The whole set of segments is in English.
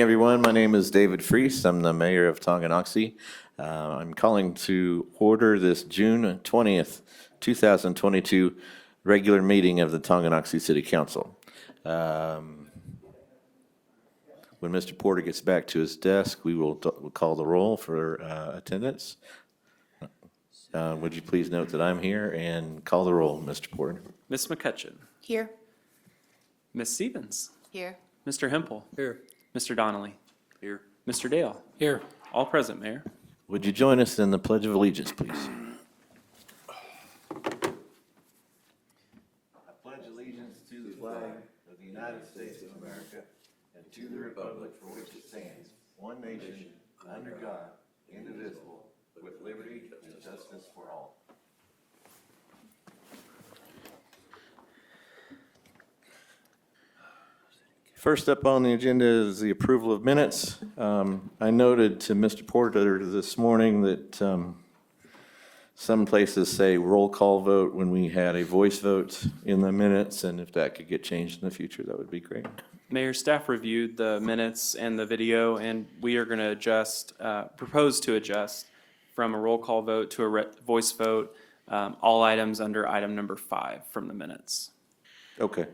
Everyone, my name is David Freese. I'm the mayor of Tonganoxie. I'm calling to order this June 20th, 2022 regular meeting of the Tonganoxie City Council. When Mr. Porter gets back to his desk, we'll call the roll for attendance. Would you please note that I'm here and call the roll, Mr. Porter? Ms. McCutcheon. Here. Ms. Stevens. Here. Mr. Hempel. Here. Mr. Donnelly. Here. Mr. Dale. Here. All present, Mayor. Would you join us in the Pledge of Allegiance, please? I pledge allegiance to the flag of the United States of America and to the republic for which it stands, one nation, under God, indivisible, with liberty and justice for all. First up on the agenda is the approval of minutes. I noted to Mr. Porter this morning that some places say roll call vote when we had a voice vote in the minutes, and if that could get changed in the future, that would be great. Mayor, staff reviewed the minutes and the video, and we are going to propose to adjust from a roll call vote to a voice vote, all items under item number 5 from the minutes. Okay.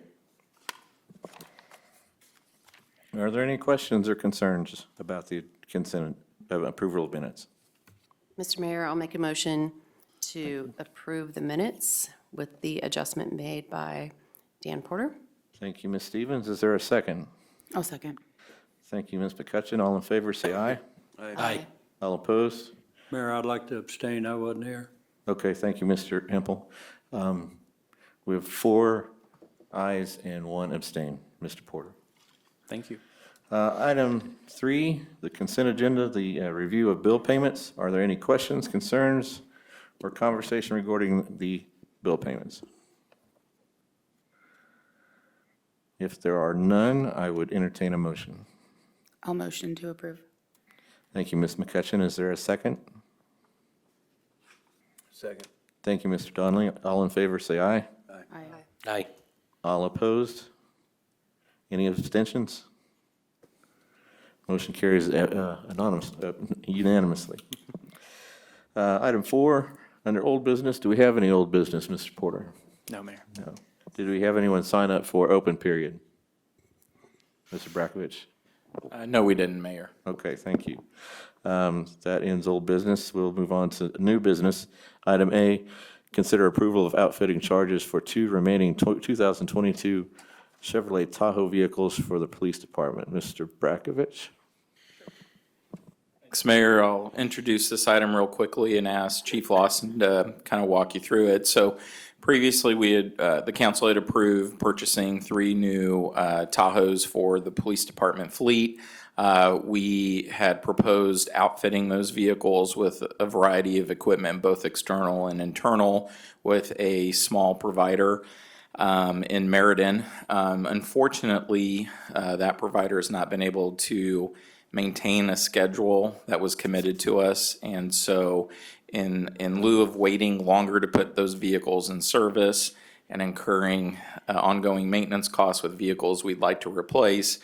Are there any questions or concerns about the consent approval of minutes? Mr. Mayor, I'll make a motion to approve the minutes with the adjustment made by Dan Porter. Thank you, Ms. Stevens. Is there a second? I'll second. Thank you, Ms. McCutcheon. All in favor, say aye. Aye. All opposed? Mayor, I'd like to abstain. I wasn't here. Okay, thank you, Mr. Hempel. We have 4 ayes and 1 abstain. Mr. Porter. Thank you. Item 3, the consent agenda, the review of bill payments. Are there any questions, concerns, or conversation regarding the bill payments? If there are none, I would entertain a motion. I'll motion to approve. Thank you, Ms. McCutcheon. Is there a second? Second. Thank you, Mr. Donnelly. All in favor, say aye. Aye. Aye. All opposed? Any abstentions? Motion carries unanimously. Item 4, under old business, do we have any old business, Mr. Porter? No, Mayor. No. Did we have anyone sign up for open period? Mr. Brakovich? No, we didn't, Mayor. Okay, thank you. That ends old business. We'll move on to new business. Item A, consider approval of outfitting charges for 2 remaining 2022 Chevrolet Tahoe vehicles for the police department. Mr. Brakovich? Thanks, Mayor. I'll introduce this item real quickly and ask Chief Lawson to kind of walk you through it. So previously, we had the council had approved purchasing 3 new Tahoes for the police department fleet. We had proposed outfitting those vehicles with a variety of equipment, both external and internal, with a small provider in Meriden. Unfortunately, that provider has not been able to maintain a schedule that was committed to us, and so in lieu of waiting longer to put those vehicles in service and incurring ongoing maintenance costs with vehicles we'd like to replace,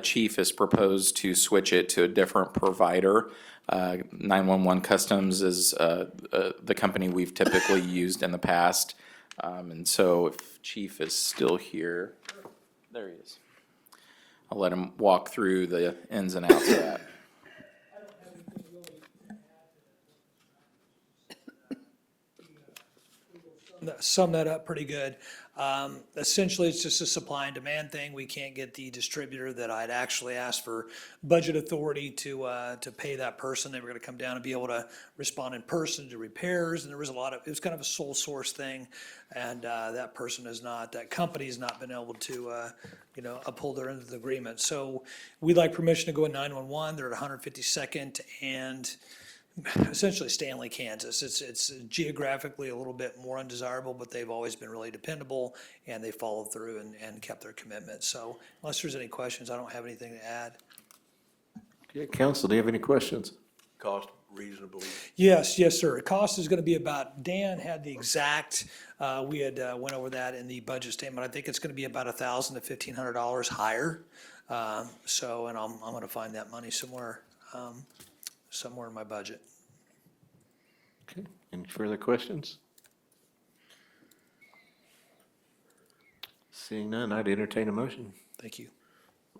Chief has proposed to switch it to a different provider. 911 Customs is the company we've typically used in the past. And so if Chief is still here, there he is. I'll let him walk through the ins and outs of that. Sum that up pretty good. Essentially, it's just a supply and demand thing. We can't get the distributor that I'd actually asked for budget authority to pay that person. They were gonna come down and be able to respond in person to repairs, and there was it was kind of a sole source thing. And that company has not been able to, uphold their end of the agreement. So we'd like permission to go in 911. They're at 152nd and essentially Stanley, Kansas. It's geographically a little bit more undesirable, but they've always been really dependable, and they followed through and kept their commitment. So unless there's any questions, I don't have anything to add. Okay, council, do you have any questions? Cost reasonably. Yes, sir. Cost is gonna be about, Dan had the exact, we had went over that in the budget statement. I think it's gonna be about $1,000 to $1,500 higher And I'm gonna find that money somewhere, somewhere in my budget. Okay, any further questions? Seeing none, I'd entertain a motion. Thank you.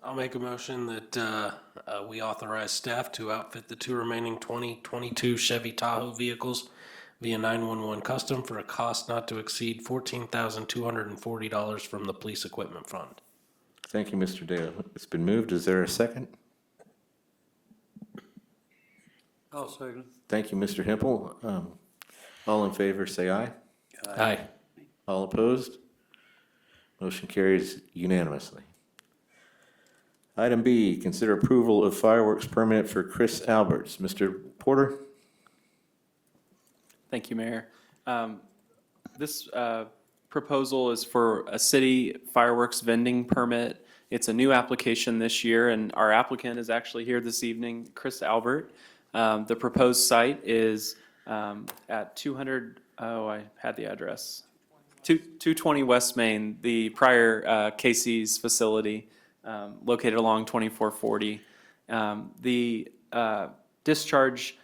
I'll make a motion that we authorize staff to outfit the two remaining 2022 Chevy Tahoe vehicles via 911 Custom for a cost not to exceed $14,240 from the Police Equipment Fund. Thank you, Mr. Dale. It's been moved. Is there a second? I'll second. Thank you, Mr. Hempel. All in favor, say aye. Aye. All opposed? Motion carries unanimously. Item B, consider approval of fireworks permit for Chris Alberts. Mr. Porter? Thank you, Mayor. This proposal is for a city fireworks vending permit. It's a new application this year, and our applicant is actually here this evening, Chris Albert. The proposed site is at 200, I had the address, 220 West Main, the prior Casey's facility, located along 2440. The discharge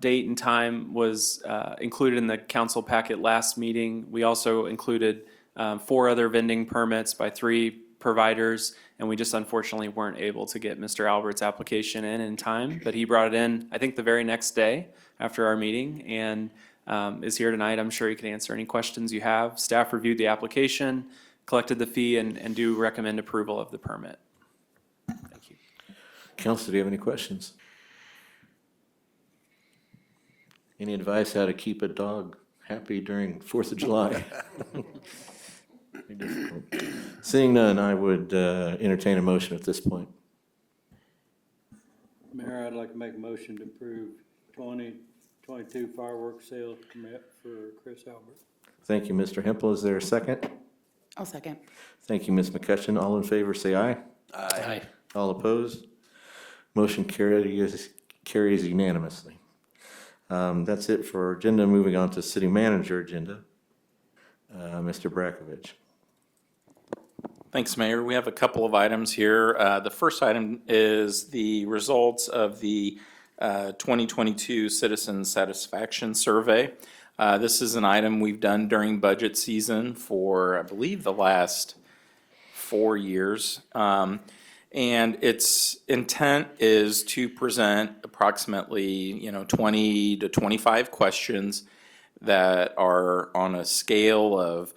date and time was included in the council packet last meeting. We also included 4 other vending permits by 3 providers, and we just unfortunately weren't able to get Mr. Albert's application in time, but he brought it in, I think, the very next day after our meeting, and is here tonight. I'm sure he can answer any questions you have. Staff reviewed the application, collected the fee, and do recommend approval of the permit. Thank you. Council, do you have any questions? Any advice how to keep a dog happy during 4th of July? Very difficult. Seeing none, I would entertain a motion at this point. Mayor, I'd like to make a motion to approve 2022 fireworks sales permit for Chris Albert. Thank you, Mr. Hempel. Is there a second? I'll second. Thank you, Ms. McCutcheon. All in favor, say aye. Aye. All opposed? Motion carries unanimously. That's it for agenda. Moving on to city manager agenda. Mr. Brakovich. Thanks, Mayor. We have a couple of items here. The first item is the results of the 2022 Citizen Satisfaction Survey. This is an item we've done during budget season for, I believe, the last 4 years. And its intent is to present approximately, 20 to 25 questions that are on a scale of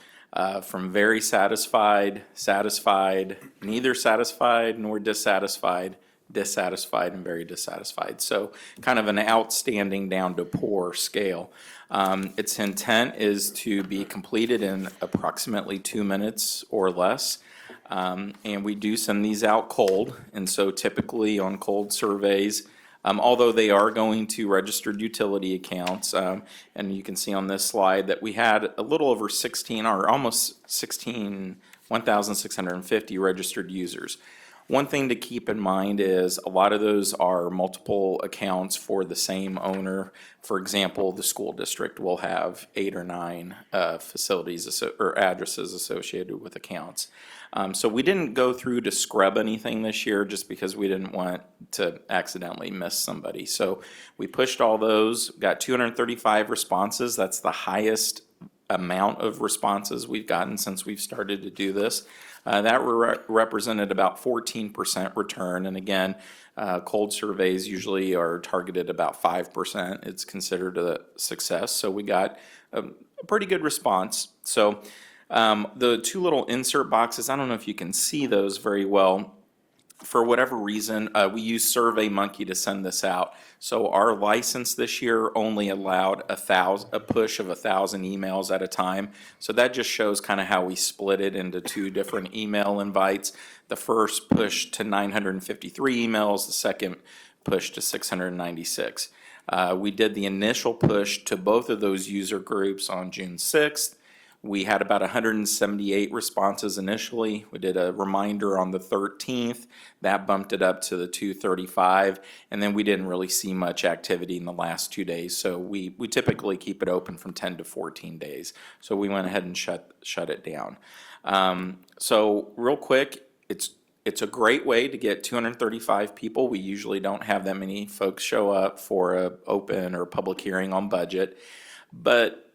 from very satisfied, satisfied, neither satisfied nor dissatisfied, dissatisfied, and very dissatisfied. So kind of an outstanding down to poor scale. Its intent is to be completed in approximately 2 minutes or less. And we do send these out cold. And so typically on cold surveys, although they are going to registered utility accounts, and you can see on this slide that we had a little over 16 or almost 1,650 registered users. One thing to keep in mind is a lot of those are multiple accounts for the same owner. For example, the school district will have 8 or 9 facilities or addresses associated with accounts. So we didn't go through to scrub anything this year just because we didn't want to accidentally miss somebody. So we pushed all those, got 235 responses. That's the highest amount of responses we've gotten since we've started to do this. That represented about 14% return. And again, cold surveys usually are targeted about 5%. It's considered a success. So we got a pretty good response. So the 2 little insert boxes, I don't know if you can see those very well. For whatever reason, we used SurveyMonkey to send this out. So our license this year only allowed a push of 1,000 emails at a time. So that just shows kind of how we split it into 2 different email invites. The first push to 953 emails, the second push to 696. We did the initial push to both of those user groups on June 6th. We had about 178 responses initially. We did a reminder on the 13th. That bumped it up to the 235. And then we didn't really see much activity in the last 2 days. So we typically keep it open from 10 to 14 days. So we went ahead and shut it down. So real quick, it's It's a great way to get 235 people. We usually don't have that many folks show up for a open or public hearing on budget. But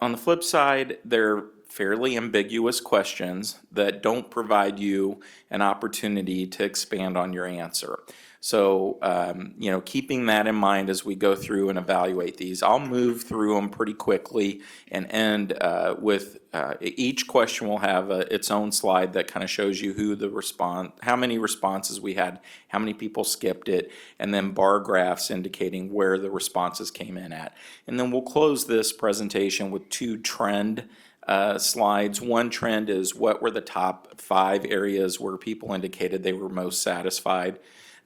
on the flip side, they're fairly ambiguous questions that don't provide you an opportunity to expand on your answer. So, keeping that in mind as we go through and evaluate these, I'll move through them pretty quickly and end with each question will have its own slide that kind of shows you how many responses we had, how many people skipped it, and then bar graphs indicating where the responses came in at. And then we'll close this presentation with two trend slides. One trend is what were the top 5 areas where people indicated they were most satisfied.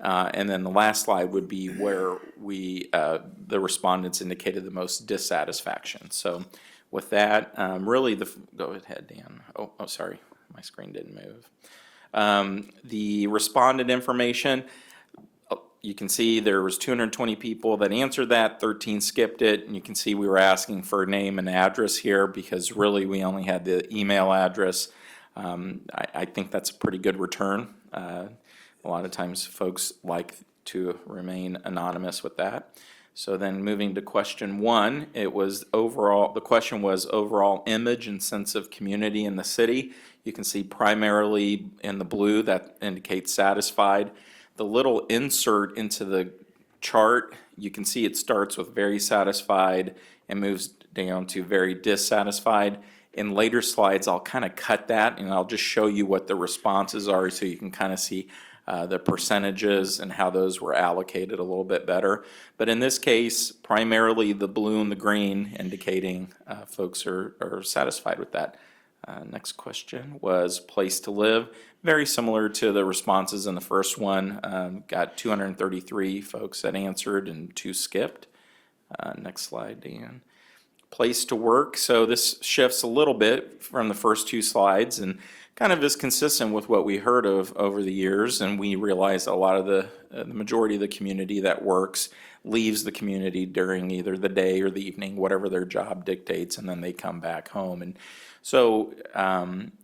And then the last slide would be where the respondents indicated the most dissatisfaction. So with that, go ahead, Dan. Oh, sorry, my screen didn't move. The respondent information, you can see there was 220 people that answered that, 13 skipped it, and you can see we were asking for name and address here because really we only had the email address. I think that's a pretty good return. A lot of times folks like to remain anonymous with that. So then moving to question 1, the question was overall image and sense of community in the city. You can see primarily in the blue that indicates satisfied. The little insert into the chart, you can see it starts with very satisfied and moves down to very dissatisfied. In later slides, I'll kind of cut that and I'll just show you what the responses are so you can kind of see the percentages and how those were allocated a little bit better. But in this case, primarily the blue and the green indicating folks are satisfied with that. Next question was place to live. Very similar to the responses in the first one. Got 233 folks that answered and 2 skipped. Next slide, Dan. Place to work. So this shifts a little bit from the first 2 slides and kind of is consistent with what we heard of over the years, and we realize a lot of the majority of the community that works leaves the community during either the day or the evening, whatever their job dictates, and then they come back home. And so,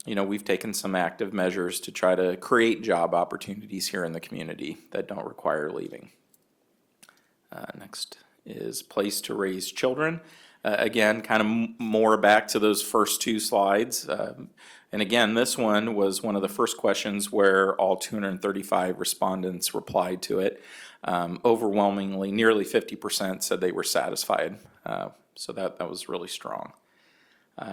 we've taken some active measures to try to create job opportunities here in the community that don't require leaving. Next is place to raise children. Again, kind of more back to those first 2 slides. And again, this one was one of the first questions where all 235 respondents replied to it. Overwhelmingly, nearly 50% said they were satisfied. So that was really strong.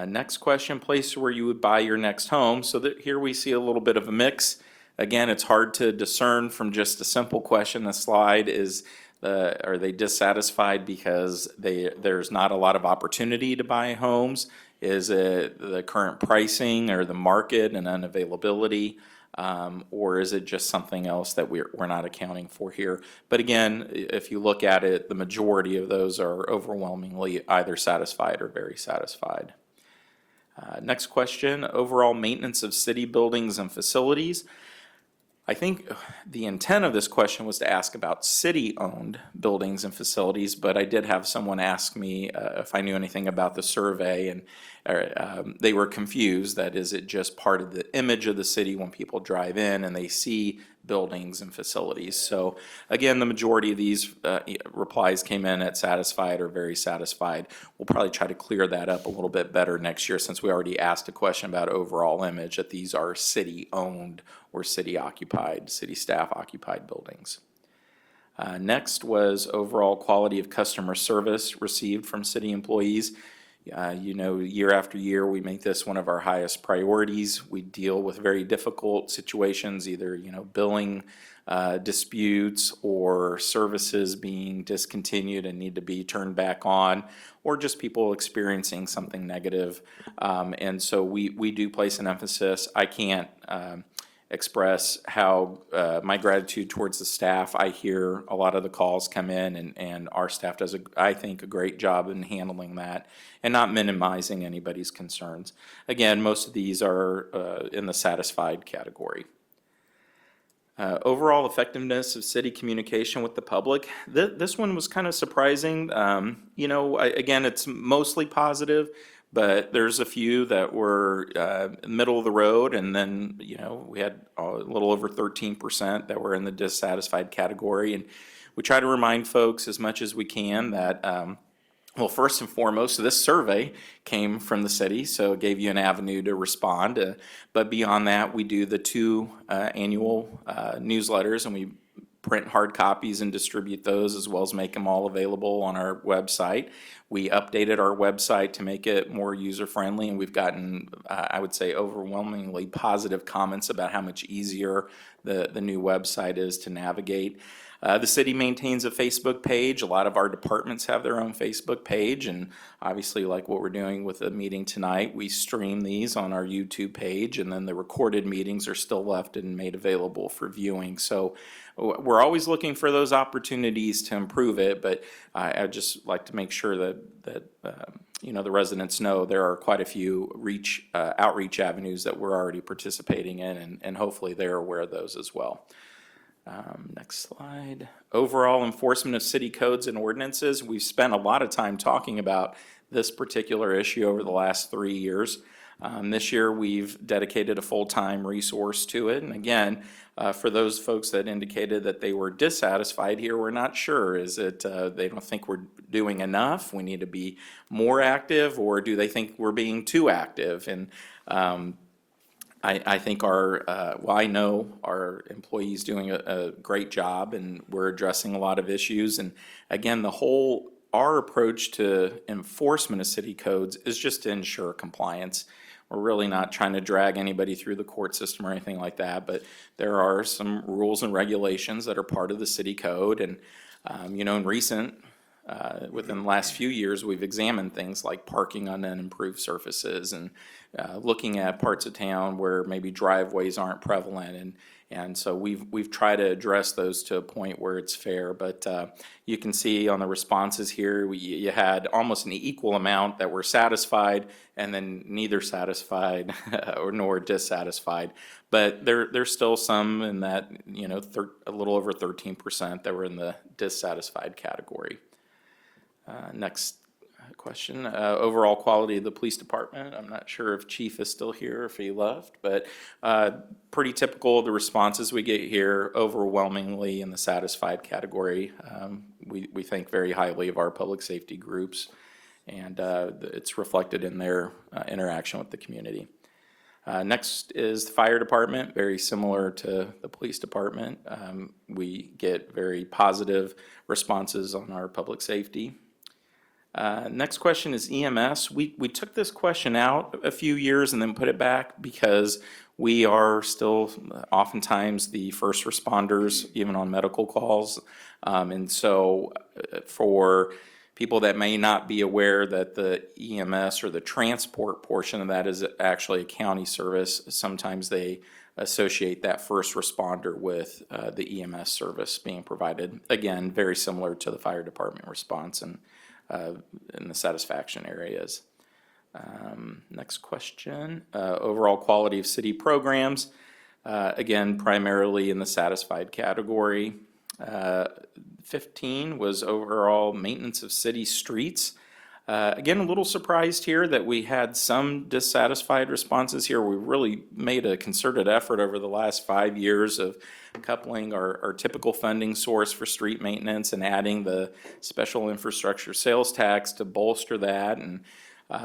Next question, place where you would buy your next home. So here we see a little bit of a mix. Again, it's hard to discern from just a simple question. The slide is, are they dissatisfied because there's not a lot of opportunity to buy homes? Is it the current pricing or the market and unavailability? Or is it just something else that we're not accounting for here? But again, if you look at it, the majority of those are overwhelmingly either satisfied or very satisfied. Next question, overall maintenance of city buildings and facilities. I think the intent of this question was to ask about city-owned buildings and facilities, but I did have someone ask me if I knew anything about the survey, and they were confused. That is it just part of the image of the city when people drive in and they see buildings and facilities? So again, the majority of these replies came in at satisfied or very satisfied. We'll probably try to clear that up a little bit better next year, since we already asked a question about overall image, that these are city-owned or city-occupied, city staff-occupied buildings. Next was overall quality of customer service received from city employees. Year after year, we make this one of our highest priorities. We deal with very difficult situations, either, billing disputes or services being discontinued and need to be turned back on, or just people experiencing something negative. And so we do place an emphasis. I can't express how my gratitude towards the staff. I hear a lot of the calls come in, and our staff does, I think, a great job in handling that and not minimizing anybody's concerns. Again, most of these are in the satisfied category. Overall effectiveness of city communication with the public. This one was kind of surprising. Again, it's mostly positive, but there's a few that were middle of the road, and then, we had a little over 13% that were in the dissatisfied category. And we try to remind folks as much as we can that, well, first and foremost, this survey came from the city, so it gave you an avenue to respond. But beyond that, we do the 2 annual newsletters, and we print hard copies and distribute those, as well as make them all available on our website. We updated our website to make it more user-friendly, and we've gotten, I would say, overwhelmingly positive comments about how much easier the new website is to navigate. The city maintains a Facebook page. A lot of our departments have their own Facebook page, and obviously, like what we're doing with the meeting tonight, we stream these on our YouTube page, and then the recorded meetings are still left and made available for viewing. So we're always looking for those opportunities to improve it, but I'd just like to make sure that the residents know there are quite a few outreach avenues that we're already participating in, and hopefully they're aware of those as well. Next slide. Overall enforcement of city codes and ordinances. We've spent a lot of time talking about this particular issue over the last 3 years. This year, we've dedicated a full-time resource to it. And again, for those folks that indicated that they were dissatisfied here, we're not sure. Is it they don't think we're doing enough, we need to be more active, or do they think we're being too active? And I think I know our employees doing a great job, and we're addressing a lot of issues. And again, our approach to enforcement of city codes is just to ensure compliance. We're really not trying to drag anybody through the court system or anything like that, but there are some rules and regulations that are part of the city code. And, within the last few years, we've examined things like parking on unimproved surfaces, and looking at parts of town where maybe driveways aren't prevalent, and so we've tried to address those to a point where it's fair. But you can see on the responses here, you had almost an equal amount that were satisfied, and then neither satisfied nor dissatisfied. But there's still some in that, a little over 13% that were in the dissatisfied category. Next question. Overall quality of the police department. I'm not sure if Chief is still here or if he left, but pretty typical of the responses we get here, overwhelmingly in the satisfied category. We think very highly of our public safety groups, and it's reflected in their interaction with the community. Next is the fire department, very similar to the police department. We get very positive responses on our public safety. Next question is EMS. We took this question out a few years and then put it back because we are still oftentimes the first responders, even on medical calls. And so for people that may not be aware that the EMS or the transport portion of that is actually a county service, sometimes they associate that first responder with the EMS service being provided. Again, very similar to the fire department response and in the satisfaction areas. Next question. Overall quality of city programs. Again, primarily in the satisfied category. 15 was overall maintenance of city streets. Again, a little surprised here that we had some dissatisfied responses here. We really made a concerted effort over the last 5 years of coupling our typical funding source for street maintenance and adding the special infrastructure sales tax to bolster that, and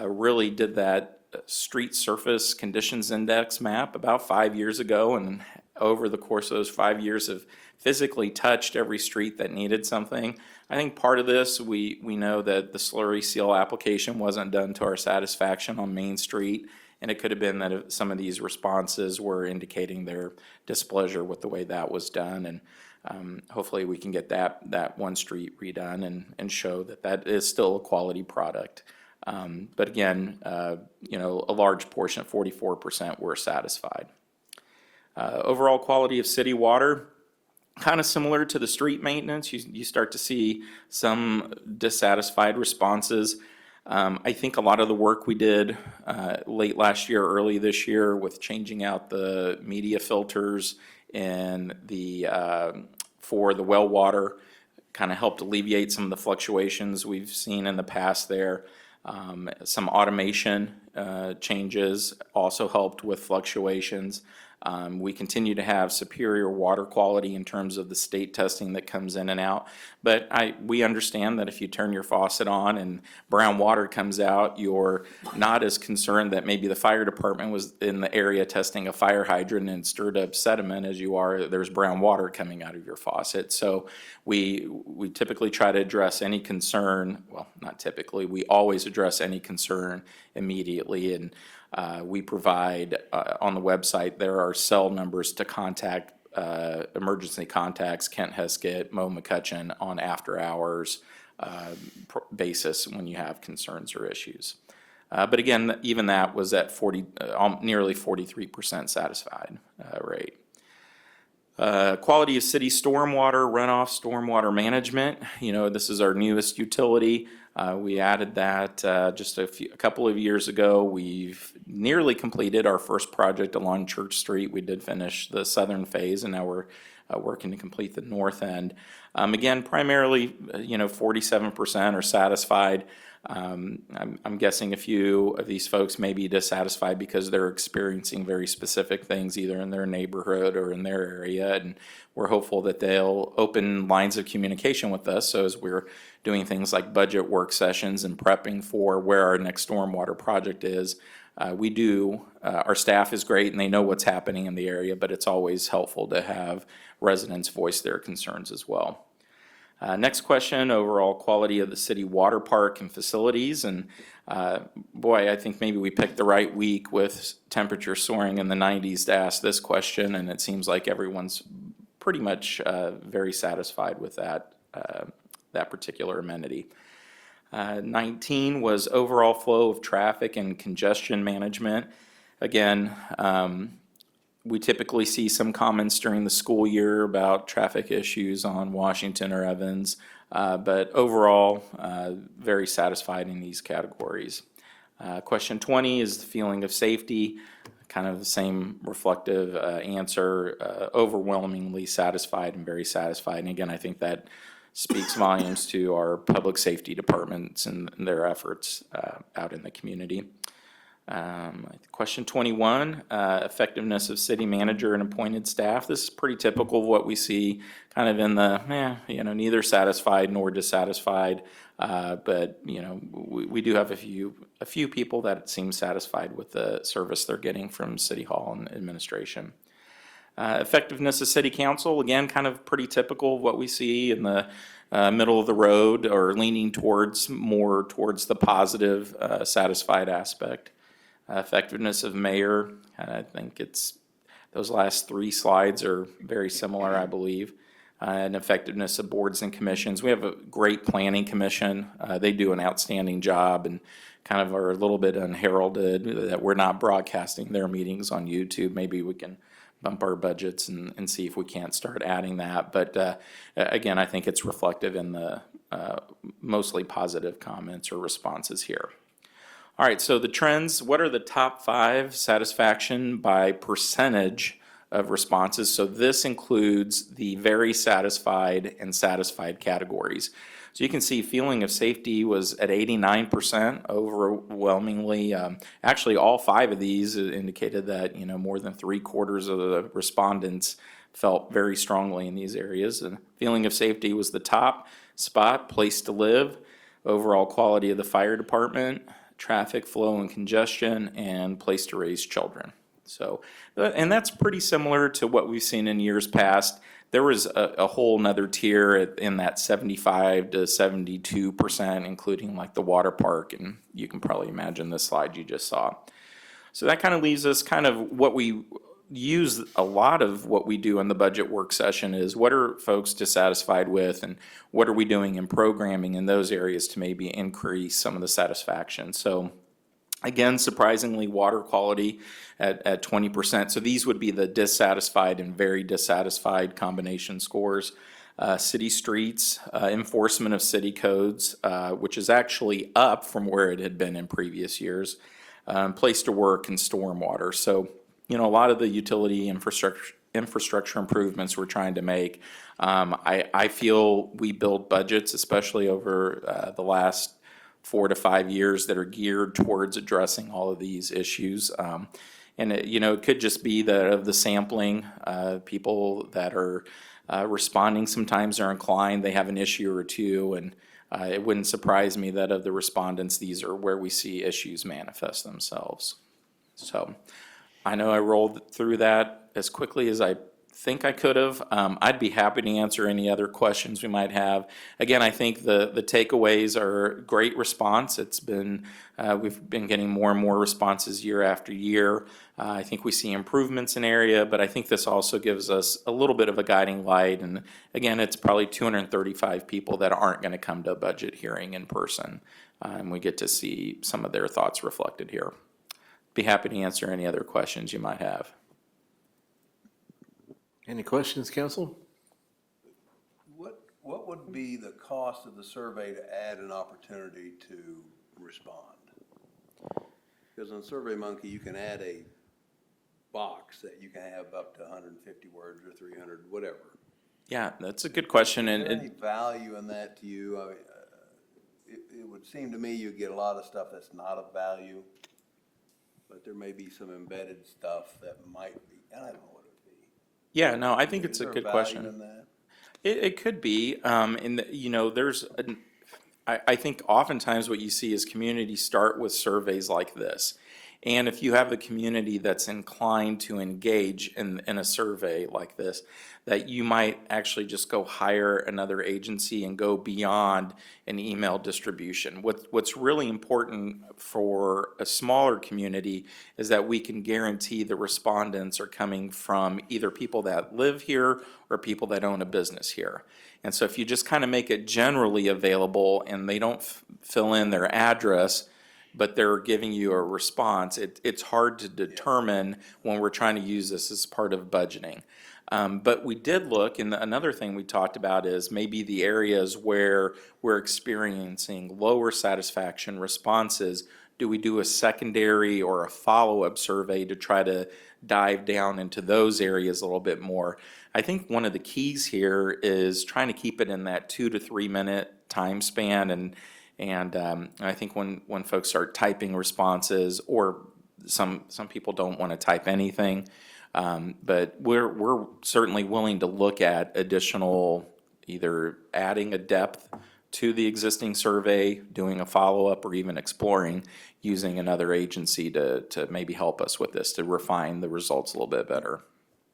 really did that street surface conditions index map about 5 years ago, and over the course of those 5 years have physically touched every street that needed something. I think part of this, we know that the slurry seal application wasn't done to our satisfaction on Main Street, and it could have been that some of these responses were indicating their displeasure with the way that was done, and hopefully we can get that one street redone and show that is still a quality product. But again, a large portion, 44%, were satisfied. Overall quality of city water, kind of similar to the street maintenance. You start to see some dissatisfied responses. I think a lot of the work we did late last year, early this year, with changing out the media filters and for the well water, kind of helped alleviate some of the fluctuations we've seen in the past there. Some automation changes also helped with fluctuations. We continue to have superior water quality in terms of the state testing that comes in and out. But we understand that if you turn your faucet on and brown water comes out, you're not as concerned that maybe the fire department was in the area testing a fire hydrant and stirred up sediment as you are there's brown water coming out of your faucet. So we typically try to address any concern, well, not typically, we always address any concern immediately. And we provide on the website, there are cell numbers to contact emergency contacts, Kent Heskett, Mo McCutcheon on after hours basis when you have concerns or issues. But again, even that was at nearly 43% satisfied rate. Quality of city stormwater, runoff stormwater management. This is our newest utility. We added that just a couple of years ago. We've nearly completed our first project along Church Street. We did finish the southern phase, and now we're working to complete the north end. Again, primarily, 47% are satisfied. I'm guessing a few of these folks may be dissatisfied because they're experiencing very specific things either in their neighborhood or in their area, and we're hopeful that they'll open lines of communication with us. So as we're doing things like budget work sessions and prepping for where our next stormwater project is, our staff is great and they know what's happening in the area, but it's always helpful to have residents voice their concerns as well. Next question, overall quality of the city water park and facilities. And boy, I think maybe we picked the right week with temperature soaring in the 90s to ask this question, and it seems like everyone's pretty much very satisfied with that particular amenity. 19 was overall flow of traffic and congestion management. Again, we typically see some comments during the school year about traffic issues on Washington or Evans, but overall, very satisfied in these categories. Question 20 is the feeling of safety, kind of the same reflective answer, overwhelmingly satisfied and very satisfied. And again, I think that speaks volumes to our public safety departments and their efforts out in the community. Question 21, effectiveness of city manager and appointed staff. This is pretty typical of what we see kind of in the, neither satisfied nor dissatisfied. But, we do have a few people that seem satisfied with the service they're getting from City Hall and administration. Effectiveness of city council, again, kind of pretty typical of what we see in the middle of the road or leaning more towards the positive, satisfied aspect. Effectiveness of mayor, I think those last three slides are very similar, I believe. And effectiveness of boards and commissions. We have a great planning commission. They do an outstanding job and kind of are a little bit unheralded that we're not broadcasting their meetings on YouTube. Maybe we can bump our budgets and see if we can't start adding that. But again, I think it's reflective in the mostly positive comments or responses here. All right, so the trends, what are the top 5 satisfaction by percentage of responses? So this includes the very satisfied and satisfied categories. So you can see feeling of safety was at 89% overwhelmingly. Actually, all 5 of these indicated that, more than 3/4 of the respondents felt very strongly in these areas. And feeling of safety was the top spot, place to live, overall quality of the fire department, traffic flow and congestion, and place to raise children. So, and that's pretty similar to what we've seen in years past. There was a whole nother tier in that 75 to 72%, including like the water park, and you can probably imagine the slide you just saw. So that kind of leaves us kind of what we use a lot of what we do in the budget work session is what are folks dissatisfied with and what are we doing in programming in those areas to maybe increase some of the satisfaction. So again, surprisingly, water quality at 20%. So these would be the dissatisfied and very dissatisfied combination scores. City streets, enforcement of city codes, which is actually up from where it had been in previous years. Place to work and stormwater. So a lot of the utility infrastructure improvements we're trying to make, I feel we build budgets, especially over the last 4 to 5 years that are geared towards addressing all of these issues. And it could just be that of the sampling, people that are responding sometimes are inclined, they have an issue or two, and it wouldn't surprise me that of the respondents, these are where we see issues manifest themselves. So I know I rolled through that as quickly as I think I could have. I'd be happy to answer any other questions we might have. Again, I think the takeaways are great response. It's been, we've been getting more and more responses year after year. I think we see improvements in area, but I think this also gives us a little bit of a guiding light. And again, it's probably 235 people that aren't going to come to a budget hearing in person. And we get to see some of their thoughts reflected here. Be happy to answer any other questions you might have. Any questions, council? What would be the cost of the survey to add an opportunity to respond? Because on SurveyMonkey, you can add a box that you can have up to 150 words or 300, whatever. Yeah, that's a good question. Is And there any value in that to you? I mean, it would seem to me you get a lot of stuff that's not of value, but there may be some embedded stuff that might be, and I don't know what it would be. yeah, no, I think it's Is a there good value question. in that? It could be, I think oftentimes what you see is communities start with surveys like this. And if you have the community that's inclined to engage in a survey like this, that you might actually just go hire another agency and go beyond an email distribution. What's really important for a smaller community is that we can guarantee the respondents are coming from either people that live here or people that own a business here. And so if you just kind of make it generally available and they don't fill in their address, but they're giving you a response, it's hard to determine when we're trying to use this as part of budgeting. But we did look, and another thing we talked about is maybe the areas where we're experiencing lower satisfaction responses, do we do a secondary or a follow-up survey to try to dive down into those areas a little bit more? I think one of the keys here is trying to keep it in that 2 to 3 minute time span, and I think when folks start typing responses, or some people don't want to type anything, but we're certainly willing to look at additional, either adding a depth to the existing survey, doing a follow-up, or even exploring using another agency to maybe help us with this, to refine the results a little bit better.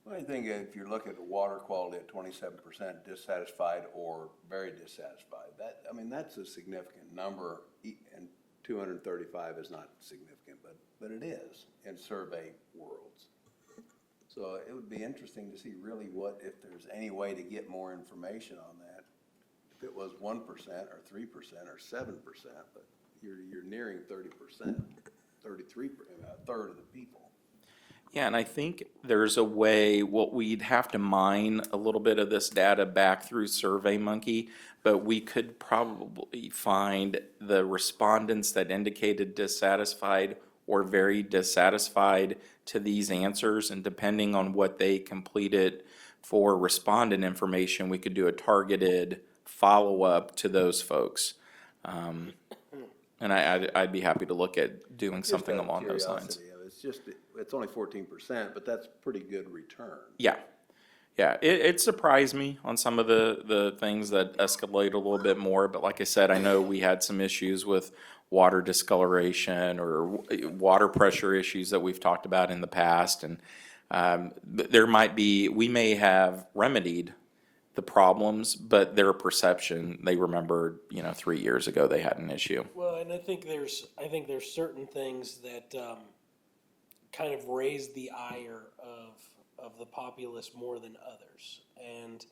Well, I think if you look at the water quality at 27% dissatisfied or very dissatisfied, that's a significant number, and 235 is not significant, but it is in survey worlds. So it would be interesting to see really if there's any way to get more information on that. If it was 1% or 3% or 7%, but you're nearing 30%, 33%, a third of the people. Yeah, and I think there's a way, we'd have to mine a little bit of this data back through SurveyMonkey, but we could probably find the respondents that indicated dissatisfied or very dissatisfied to these answers, and depending on what they completed for respondent information, we could do a targeted follow-up to those folks. And I'd be happy to look at doing something along those lines. It's only 14%, but that's pretty good return. Yeah. It surprised me on some of the things that escalate a little bit more, but like I said, I know we had some issues with water discoloration or water pressure issues that we've talked about in the past, and we may have remedied the problems, but their perception, they remember, 3 years ago they had an issue. Well, and I think there's certain things that kind of raise the ire of the populace more than others, and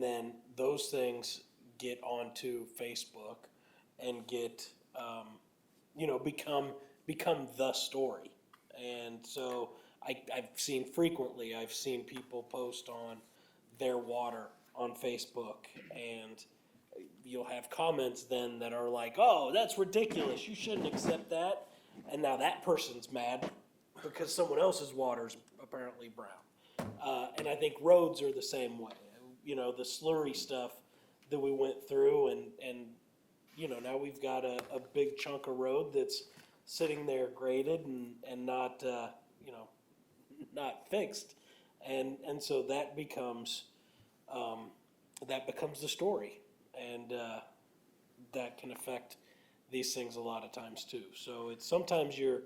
then those things get onto Facebook and get become the story. And so I've seen people post on their water on Facebook, and you'll have comments then that are like, oh, that's ridiculous, you shouldn't accept that. And now that person's mad because someone else's water's apparently brown. And I think roads are the same way. The slurry stuff that we went through, and now we've got a big chunk of road that's sitting there graded and not, not fixed. And so that becomes the story. And, that can affect these things a lot of times too. So it's sometimes you're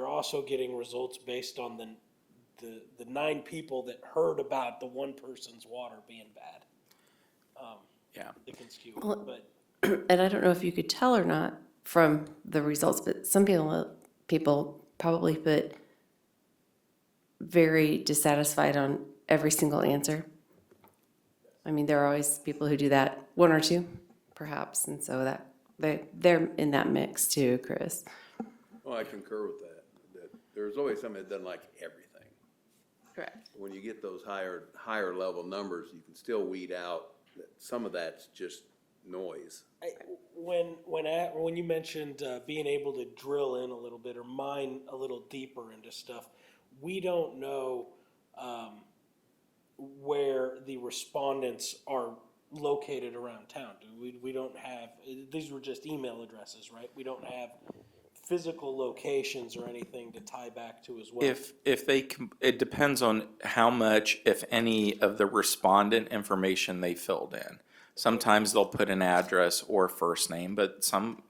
also getting results based on the 9 people that heard about the one person's water being bad. Yeah. It can skew, Well, but And I don't know if you could tell or not from the results, but some people probably put very dissatisfied on every single answer. I mean, there are always people who do that, 1 or 2, perhaps, and so that they're in that mix too, Chris. Well, I concur with that there's always somebody that doesn't like everything. Correct. When you get those higher level numbers, you can still weed out that some of that's just noise. when you mentioned being able to drill in a little bit or mine a little deeper into stuff, we don't know where the respondents are located around town. We don't have, these were just email addresses, right? We don't have physical locations or anything to tie back to as well. It depends on how much, if any, of the respondent information they filled in. Sometimes they'll put an address or first name, but some,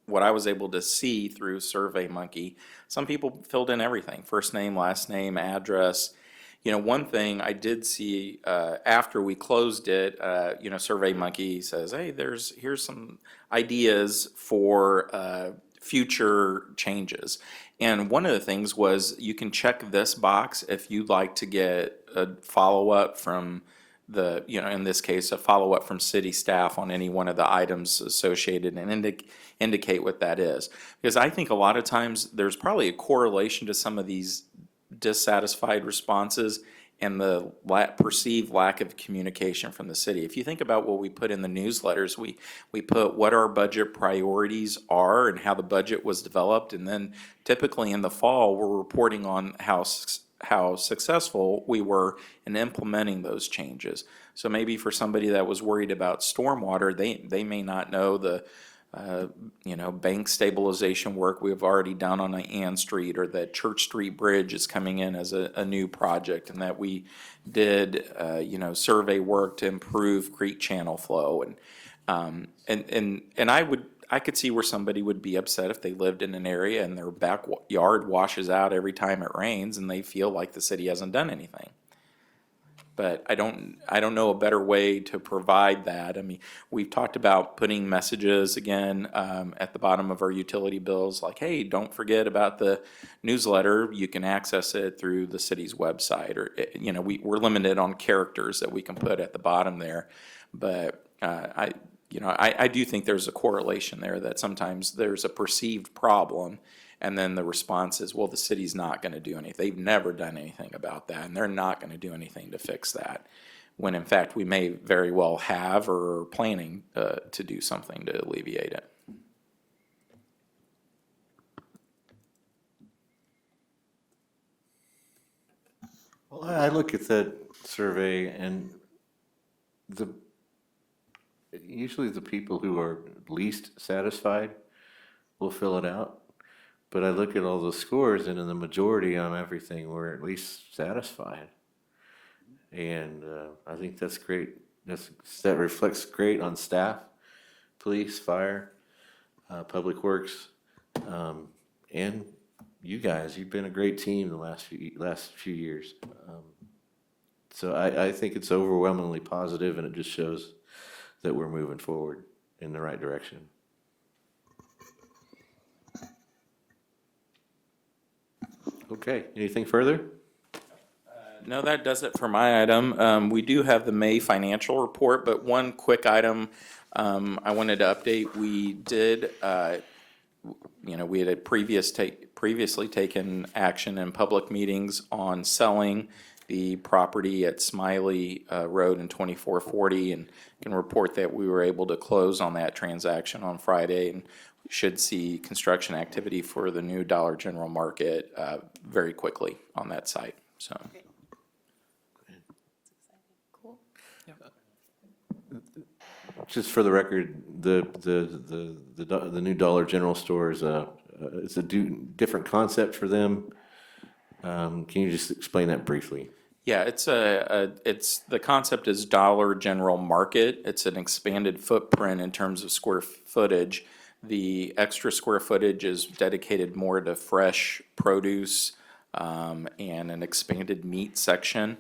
what I was able to see through SurveyMonkey, some people filled in everything, first name, last name, address. One thing I did see after we closed it, SurveyMonkey says, hey, here's some ideas for future changes. And one of the things was you can check this box if you'd like to get a follow-up from in this case, a follow-up from city staff on any one of the items associated and indicate what that is. Because I think a lot of times there's probably a correlation to some of these dissatisfied responses and the perceived lack of communication from the city. If you think about what we put in the newsletters, we put what our budget priorities are and how the budget was developed, and then typically in the fall, we're reporting on how successful we were in implementing those changes. So maybe for somebody that was worried about stormwater, they may not know the bank stabilization work we've already done on Ann Street, or that Church Street Bridge is coming in as a new project, and that we did, survey work to improve creek channel flow. And I could see where somebody would be upset if they lived in an area and their backyard washes out every time it rains and they feel like the city hasn't done anything. But I don't know a better way to provide that. I mean, we've talked about putting messages again at the bottom of our utility bills, like, hey, don't forget about the newsletter. You can access it through the city's website, or we're limited on characters that we can put at the bottom there. But I do think there's a correlation there, that sometimes there's a perceived problem, and then the response is, well, the city's not going to do anything. They've never done anything about that, and they're not going to do anything to fix that. When in fact, we may very well have or are planning to do something to alleviate it. Well, I look at that survey, and usually the people who are least satisfied will fill it out. But I look at all the scores, and in the majority on everything, we're at least satisfied. And I think that's great. That reflects great on staff, police, fire, public works, and you guys. You've been a great team the last few years. So I think it's overwhelmingly positive, and it just shows that we're moving forward in the right direction. Okay, anything further? No, that does it for my item. We do have the May financial report, but one quick item I wanted to update. We did, we had previously taken action in public meetings on selling the property at Smiley Road and 2440, and can report that we were able to close on that transaction on Friday, and we should see construction activity for the new Dollar General Market very quickly on that site. So. Cool. Just for the record, the new Dollar General store is it's a different concept for them. Can you just explain that briefly? Yeah, it's the concept is Dollar General Market. It's an expanded footprint in terms of square footage. The extra square footage is dedicated more to fresh produce, and an expanded meat section.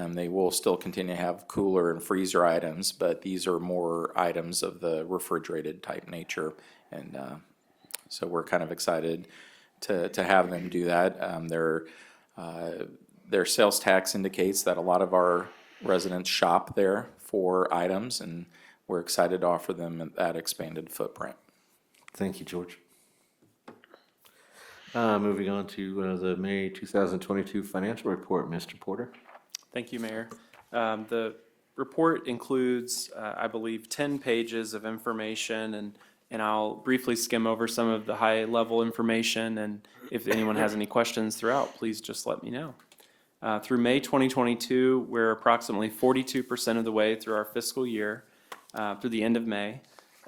They will still continue to have cooler and freezer items, but these are more items of the refrigerated type nature. And so we're kind of excited to have them do that. Their sales tax indicates that a lot of our residents shop there for items, and we're excited to offer them that expanded footprint. Thank you, George. Moving on to the May 2022 financial report, Mr. Porter. Thank you, Mayor. The report includes, I believe, 10 pages of information, and I'll briefly skim over some of the high-level information, and if anyone has any questions throughout, please just let me know. Through May 2022, we're approximately 42% of the way through our fiscal year, through the end of May.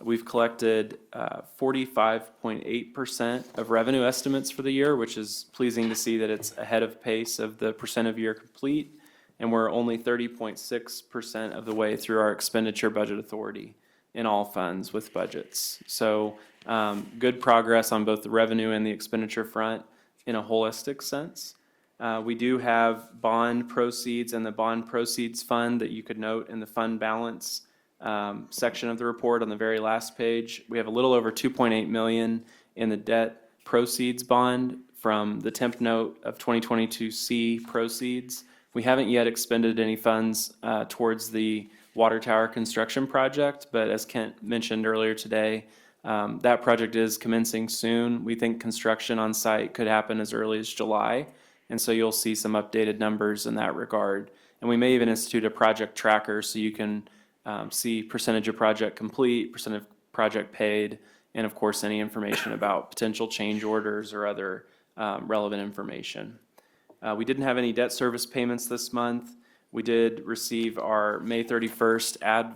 We've collected 45.8% of revenue estimates for the year, which is pleasing to see that it's ahead of pace of the percent of year complete, and we're only 30.6% of the way through our expenditure budget authority in all funds with budgets. So good progress on both the revenue and the expenditure front in a holistic sense. We do have bond proceeds and the bond proceeds fund that you could note in the fund balance section of the report on the very last page. We have a little over 2.8 million in the debt proceeds bond from the temp note of 2022C proceeds. We haven't yet expended any funds towards the water tower construction project, but as Kent mentioned earlier today, that project is commencing soon. We think construction on site could happen as early as July, and so you'll see some updated numbers in that regard. And we may even institute a project tracker so you can see percentage of project complete, percent of project paid, and of course any information about potential change orders or other relevant information. We didn't have any debt service payments this month. We did receive our May 31st ad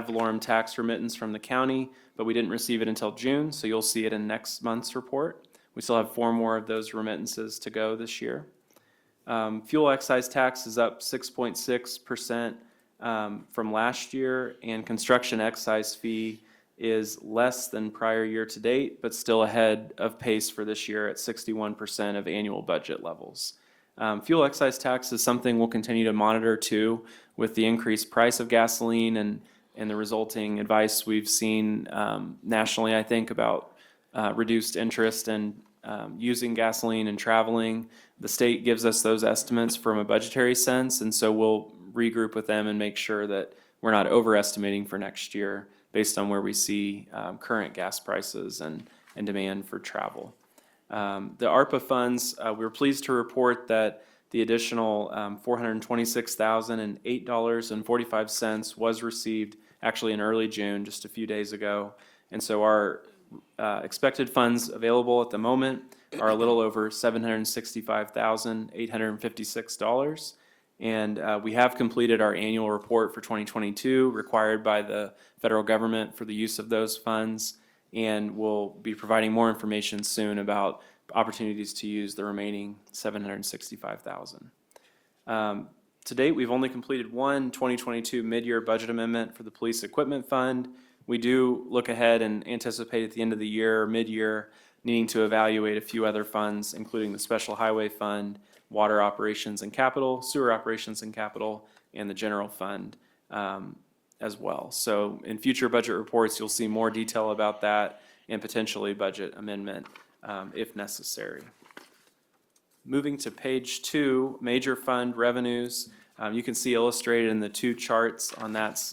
valorem tax remittance from the county, but we didn't receive it until June, so you'll see it in next month's report. We still have 4 more of those remittances to go this year. Fuel excise tax is up 6.6% from last year, and construction excise fee is less than prior year to date, but still ahead of pace for this year at 61% of annual budget levels. Fuel excise tax is something we'll continue to monitor too, with the increased price of gasoline and the resulting advice we've seen nationally, I think, about reduced interest in using gasoline and traveling. The state gives us those estimates from a budgetary sense, and so we'll regroup with them and make sure that we're not overestimating for next year based on where we see current gas prices and demand for travel. The ARPA funds, we're pleased to report that the additional $426,008.45 was received actually in early June, just a few days ago. And so our expected funds available at the moment are a little over $765,856. And we have completed our annual report for 2022, required by the federal government for the use of those funds. And we'll be providing more information soon about opportunities to use the remaining $765,000. To date, we've only completed one 2022 mid-year budget amendment for the police equipment fund. We do look ahead and anticipate at the end of the year or mid-year needing to evaluate a few other funds, including the Special Highway Fund, Water Operations and Capital, Sewer Operations and Capital, and the General Fund as well. So in future budget reports, you'll see more detail about that and potentially budget amendment if necessary. Moving to page 2, major fund revenues. You can see illustrated in the 2 charts on that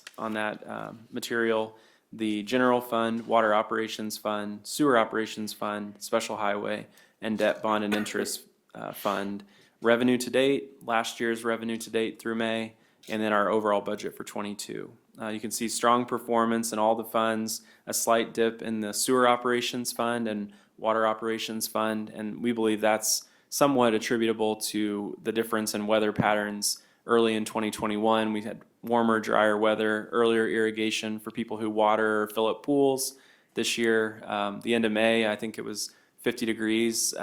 material, the General Fund, Water Operations Fund, Sewer Operations Fund, Special Highway, and Debt Bond and Interest Fund. Revenue to date, last year's revenue to date through May, and then our overall budget for 22. You can see strong performance in all the funds, a slight dip in the Sewer Operations Fund and Water Operations Fund, and we believe that's somewhat attributable to the difference in weather patterns. Early in 2021, we had warmer, drier weather, earlier irrigation for people who water or fill up pools. This year, the end of May, I think it was 50 degrees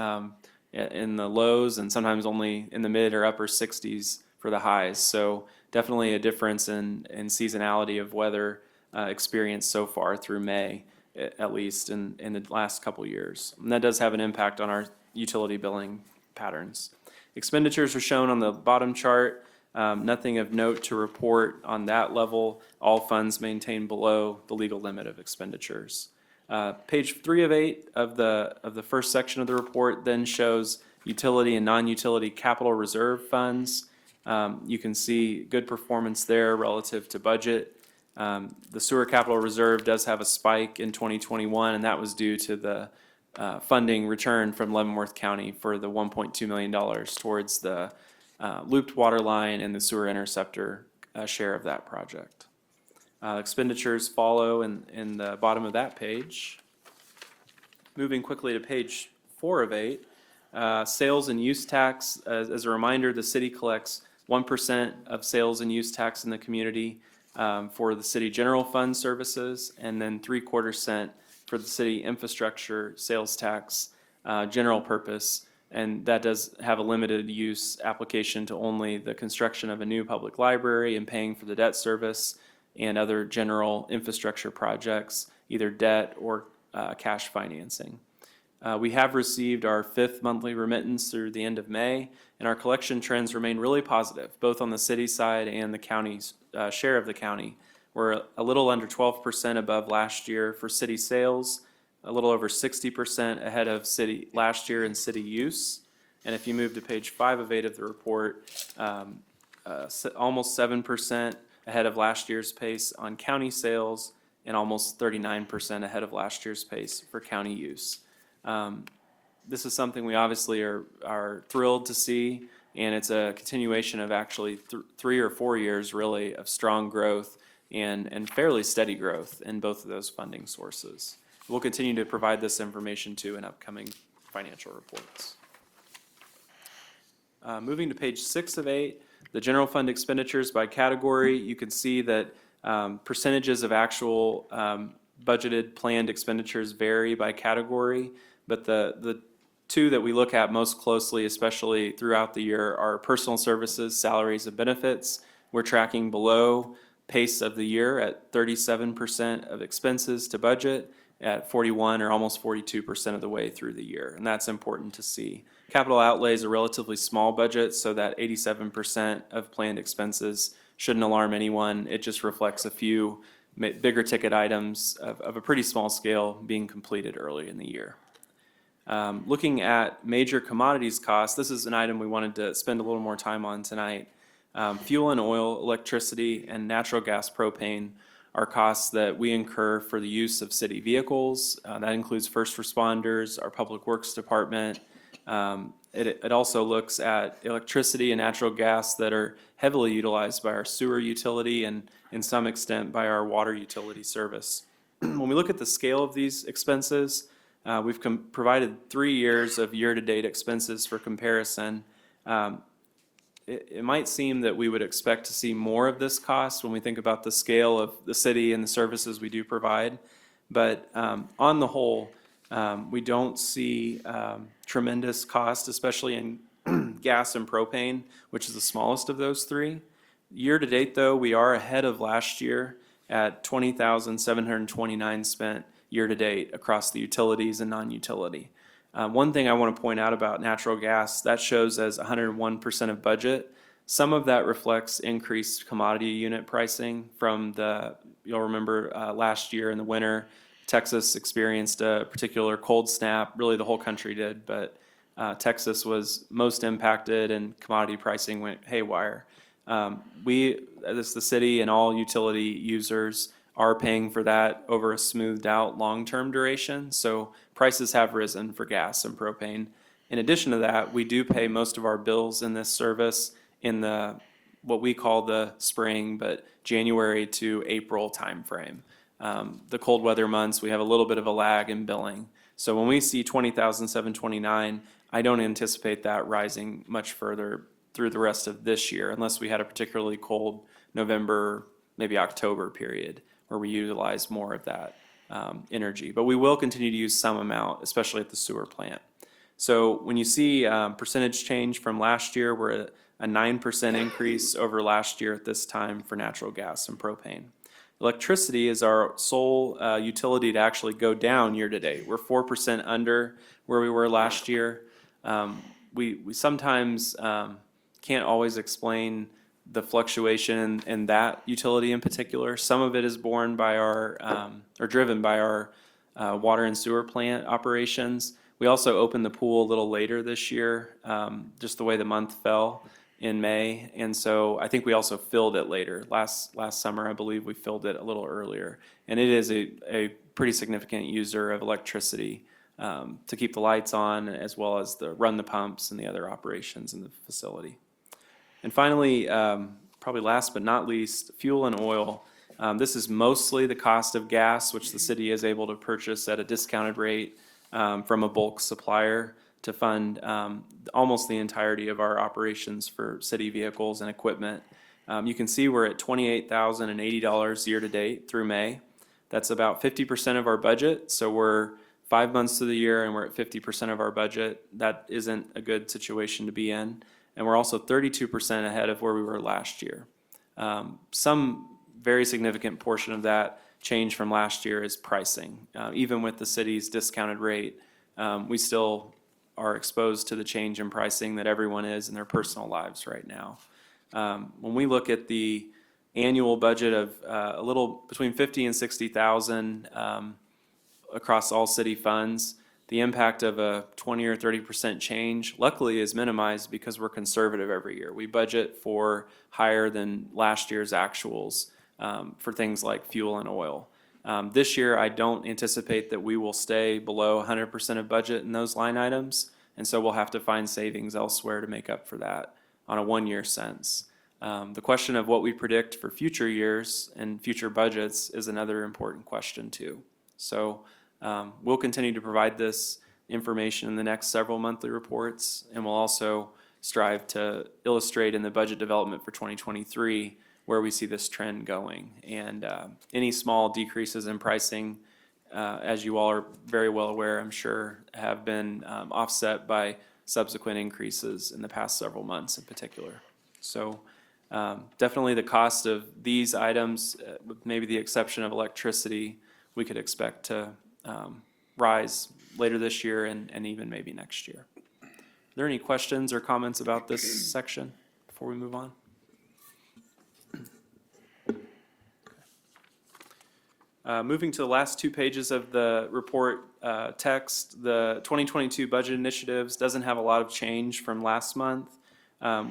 in the lows and sometimes only in the mid or upper 60s for the highs. So definitely a difference in seasonality of weather experienced so far through May, at least in the last couple years. And that does have an impact on our utility billing patterns. Expenditures are shown on the bottom chart. Nothing of note to report on that level. All funds maintained below the legal limit of expenditures. Page 3 of 8 of the first section of the report then shows utility and non-utility capital reserve funds. You can see good performance there relative to budget. The sewer capital reserve does have a spike in 2021, and that was due to the funding return from Leavenworth County for the $1.2 million towards the looped water line and the sewer interceptor share of that project. Expenditures follow in the bottom of that page. Moving quickly to page 4 of 8, sales and use tax. As a reminder, the city collects 1% of sales and use tax in the community for the city general fund services, and then 3/4 cent for the city infrastructure sales tax general purpose. And that does have a limited use application to only the construction of a new public library and paying for the debt service and other general infrastructure projects, either debt or cash financing. We have received our 5th monthly remittance through the end of May, and our collection trends remain really positive, both on the city side and the county's share of the county. We're a little under 12% above last year for city sales, a little over 60% ahead of city last year in city use. And if you move to page 5 of 8 of the report, almost 7% ahead of last year's pace on county sales and almost 39% ahead of last year's pace for county use. This is something we obviously are thrilled to see, and it's a continuation of actually 3 or 4 years really of strong growth and fairly steady growth in both of those funding sources. We'll continue to provide this information too in upcoming financial reports. Moving to page 6 of 8, the general fund expenditures by category, you can see that percentages of actual budgeted planned expenditures vary by category, but the two that we look at most closely, especially throughout the year, are personal services, salaries, and benefits. We're tracking below pace of the year at 37% of expenses to budget, at 41 or almost 42% of the way through the year, and that's important to see. Capital outlay is a relatively small budget, so that 87% of planned expenses shouldn't alarm anyone. It just reflects a few bigger ticket items of a pretty small scale being completed early in the year. Looking at major commodities costs, this is an item we wanted to spend a little more time on tonight. Fuel and oil, electricity, and natural gas propane are costs that we incur for the use of city vehicles. That includes first responders, our public works department. It also looks at electricity and natural gas that are heavily utilized by our sewer utility and in some extent by our water utility service. When we look at the scale of these expenses, we've provided 3 years of year-to-date expenses for comparison. It might seem that we would expect to see more of this cost when we think about the scale of the city and the services we do provide. But on the whole, we don't see tremendous cost, especially in gas and propane, which is the smallest of those three. Year to date, though, we are ahead of last year at $20,729 spent year to date across the utilities and non-utility. One thing I want to point out about natural gas, that shows as 101% of budget. Some of that reflects increased commodity unit pricing from you'll remember last year in the winter, Texas experienced a particular cold snap. Really the whole country did, but Texas was most impacted and commodity pricing went haywire. We, as the city and all utility users, are paying for that over a smoothed out long-term duration. So prices have risen for gas and propane. In addition to that, we do pay most of our bills in this service in what we call the spring, but January to April timeframe. The cold weather months, we have a little bit of a lag in billing. So when we see $20,729, I don't anticipate that rising much further through the rest of this year, unless we had a particularly cold November, maybe October period, where we utilize more of that energy. But we will continue to use some amount, especially at the sewer plant. So when you see percentage change from last year, we're at a 9% increase over last year at this time for natural gas and propane. Electricity is our sole utility to actually go down year to date. We're 4% under where we were last year. We sometimes can't always explain the fluctuation in that utility in particular. Some of it is borne by our, or driven by our water and sewer plant operations. We also opened the pool a little later this year, just the way the month fell in May. And so I think we also filled it later. Last summer, I believe we filled it a little earlier. And it is a pretty significant user of electricity to keep the lights on, as well as run the pumps and the other operations in the facility. And finally, probably last but not least, fuel and oil. This is mostly the cost of gas, which the city is able to purchase at a discounted rate from a bulk supplier to fund almost the entirety of our operations for city vehicles and equipment. You can see we're at $28,080 year to date through May. That's about 50% of our budget. So we're 5 months of the year and we're at 50% of our budget. That isn't a good situation to be in. And we're also 32% ahead of where we were last year. Some very significant portion of that change from last year is pricing. Even with the city's discounted rate, we still are exposed to the change in pricing that everyone is in their personal lives right now. When we look at the annual budget of a little between 50 and 60,000 across all city funds, the impact of a 20 or 30% change luckily is minimized because we're conservative every year. We budget for higher than last year's actuals for things like fuel and oil. This year, I don't anticipate that we will stay below 100% of budget in those line items, and so we'll have to find savings elsewhere to make up for that on a one-year sense. The question of what we predict for future years and future budgets is another important question too. So we'll continue to provide this information in the next several monthly reports, and we'll also strive to illustrate in the budget development for 2023 where we see this trend going. And any small decreases in pricing, as you all are very well aware, I'm sure, have been offset by subsequent increases in the past several months in particular. So definitely the cost of these items, with maybe the exception of electricity, we could expect to rise later this year and even maybe next year. Are there any questions or comments about this section before we move on? Moving to the last 2 pages of the report text, the 2022 budget initiatives doesn't have a lot of change from last month.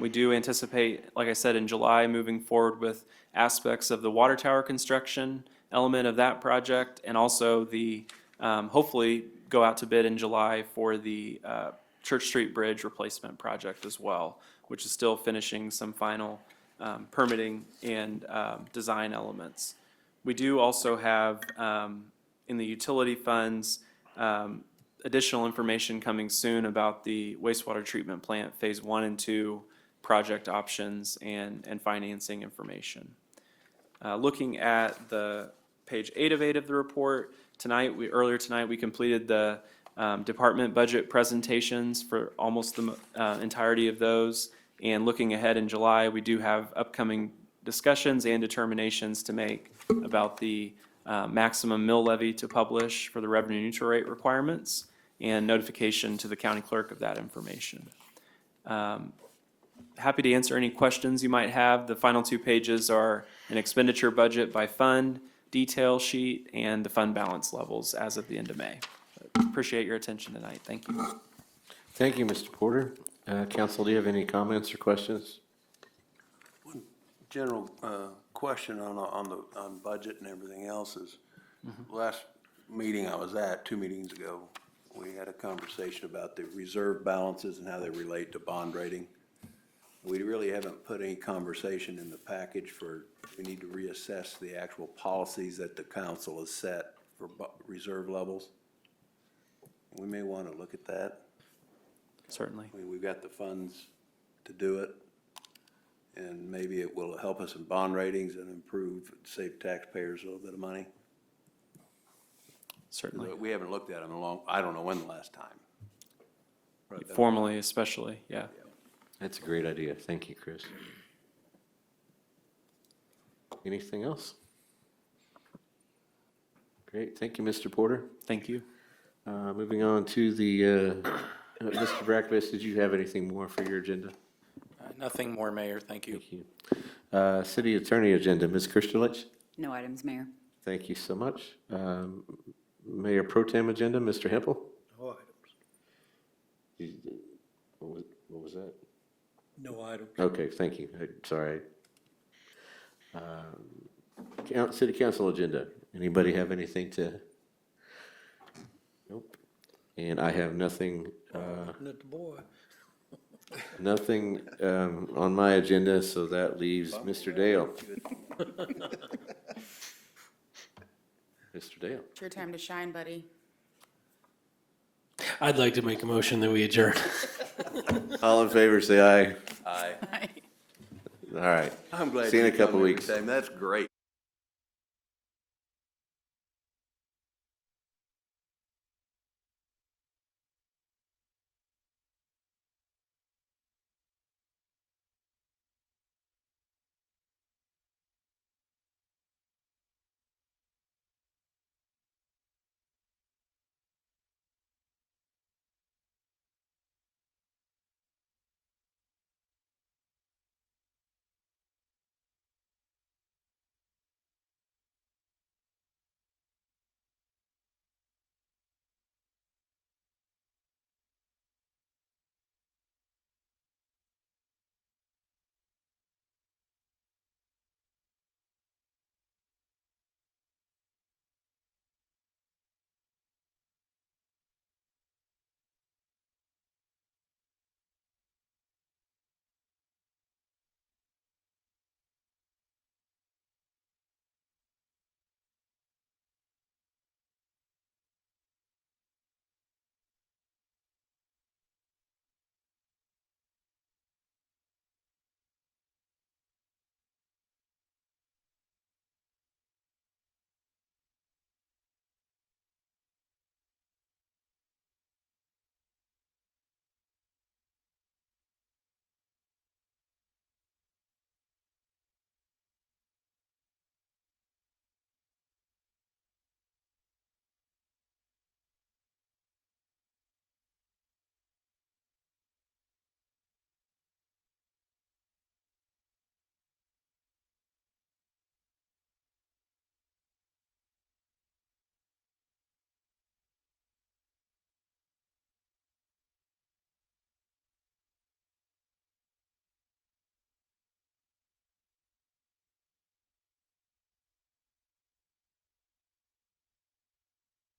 We do anticipate, like I said, in July, moving forward with aspects of the water tower construction element of that project, and also the hopefully go out to bid in July for the Church Street Bridge replacement project as well, which is still finishing some final permitting and design elements. We do also have in the utility funds additional information coming soon about the wastewater treatment plant Phase 1 and 2 project options and financing information. Looking at the page 8 of the report, earlier tonight we completed the department budget presentations for almost the entirety of those. And looking ahead in July, we do have upcoming discussions and determinations to make about the maximum mill levy to publish for the revenue neutral rate requirements and notification to the county clerk of that information. Happy to answer any questions you might have. The final 2 pages are an expenditure budget by fund, detail sheet, and the fund balance levels as of the end of May. Appreciate your attention tonight. Thank you. Thank you, Mr. Porter. Council, do you have any comments or questions? General question on budget and everything else is, last meeting I was at, 2 meetings ago, we had a conversation about the reserve balances and how they relate to bond rating. We really haven't put any conversation in the package for, we need to reassess the actual policies that the council has set for reserve levels. We may want to look at that. Certainly. I mean, we've got the funds to do it. and maybe it will help us in bond ratings and improve, save taxpayers a little bit of money. Certainly, We haven't looked at them in a long, I don't know when the last time. formally especially, yeah. That's a great idea. Thank you, Chris. Anything else? Great. Thank you, Mr. Porter. Thank you. Moving on to the, Mr. Brackvis, did you have anything more for your agenda? Nothing more, Mayor, thank you. Thank you. City Attorney agenda, Ms. Kirstulich? No items, Mayor. Thank you so much. Mayor Pro Tem agenda, Mr. Hempel? No items. What was that? No items. Okay, thank you. Sorry. City Council agenda. Anybody have anything to? Nope. And I have nothing, Not the boy. nothing on my agenda, so that leaves Mr. Dale. Mr. Dale. It's your time to shine, buddy. I'd like to make a motion that we adjourn. All in favor, say aye. Aye. All right. I'm glad See you in a you come couple every weeks. time. That's great.